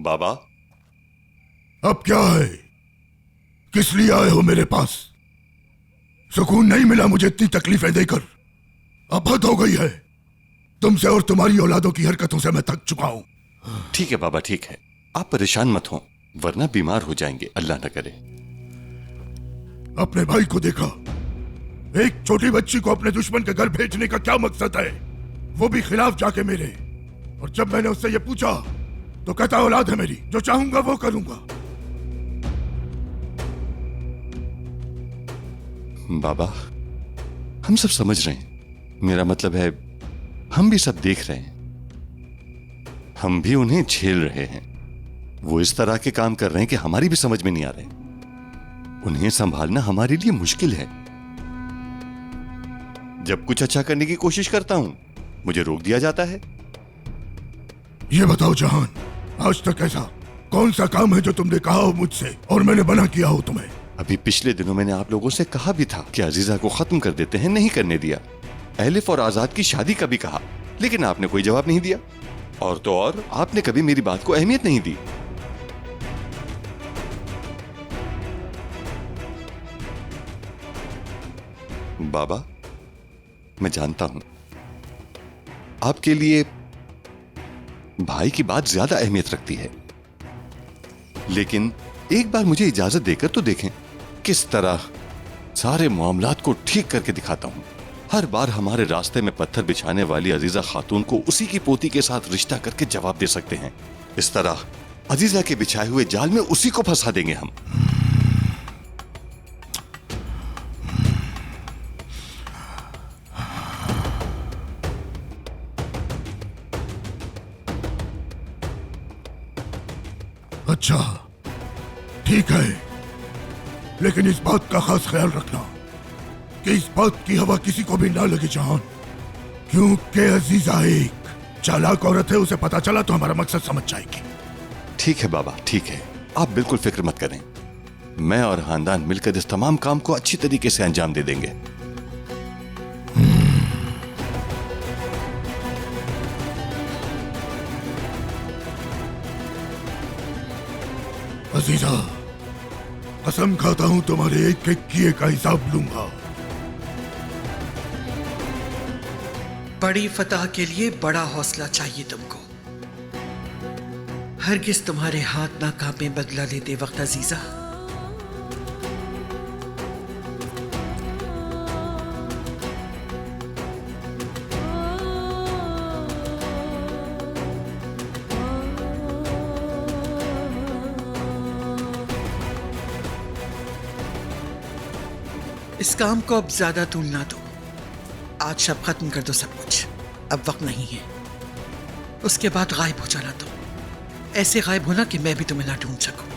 बाबा, अब क्या है? किस लिए आए हो मेरे पास? सुकून नहीं मिला मुझे इतनी तकलीफें देकर। अब हद हो गई है। तुमसे और तुम्हारी औलादों की हरकतों से मैं थक चुका हूं। ठीक है बाबा, ठीक है। आप परेशान मत हो, वरना बीमार हो जाएंगे, अल्लाह न करे। अपने भाई को देखा? एक छोटी बच्ची को अपने दुश्मन के घर भेजने का क्या मकसद है? वो भी खिलाफ जाके मेरे। और जब मैंने उससे ये पूछा तो कहता औलाद है मेरी, जो चाहूंगा वो करूंगा। बाबा, हम सब समझ रहे हैं। मेरा मतलब है, हम भी सब देख रहे हैं। हम भी उन्हें झेल रहे हैं। वो इस तरह के काम कर रहे हैं कि हमारी भी समझ में नहीं आ रहे। उन्हें संभालना हमारे लिए मुश्किल है। जब कुछ अच्छा करने की कोशिश करता हूं, मुझे रोक दिया जाता है। ये बताओ जहान, आज तक ऐसा कौन सा काम है जो तुमने कहा हो मुझसे और मैंने मना किया हो तुम्हें? अभी पिछले दिनों मैंने आप लोगों से कहा भी था कि अजीजा को खत्म कर देते हैं, नहीं करने दिया। एलिफ और आजाद की शादी का भी कहा, लेकिन आपने कोई जवाब नहीं दिया। और तो और, आपने कभी मेरी बात को अहमियत नहीं दी। बाबा, मैं जानता हूं आपके लिए भाई की बात ज्यादा अहमियत रखती है, लेकिन एक बार मुझे इजाजत देकर तो देखें किस तरह सारे मामलात को ठीक करके दिखाता हूं। हर बार हमारे रास्ते में पत्थर बिछाने वाली अजीजा खातून को उसी की पोती के साथ रिश्ता करके जवाब दे सकते हैं। इस तरह अजीजा के बिछाए हुए जाल में उसी को फंसा देंगे हम। अच्छा, ठीक है, लेकिन इस बात का खास ख्याल रखना कि इस बात की हवा किसी को भी ना लगे जहान, क्योंकि अजीजा एक चालाक औरत है। उसे पता चला तो हमारा मकसद समझ जाएगी। ठीक है बाबा, ठीक है, आप बिल्कुल फिक्र मत करें। मैं और खानदान मिलकर इस तमाम काम को अच्छी तरीके से अंजाम दे देंगे। अजीजा, कसम खाता हूं तुम्हारे एक एक किए का हिसाब लूंगा। बड़ी फतह के लिए बड़ा हौसला चाहिए तुमको। हरगिज तुम्हारे हाथ ना कांपे बदला लेते वक्त अजीजा। इस काम को अब ज्यादा तूल ना दो। आज शब खत्म कर दो सब कुछ, अब वक्त नहीं है। उसके बाद गायब हो जाना तुम, ऐसे गायब होना कि मैं भी तुम्हें ना ढूंढ सकूं।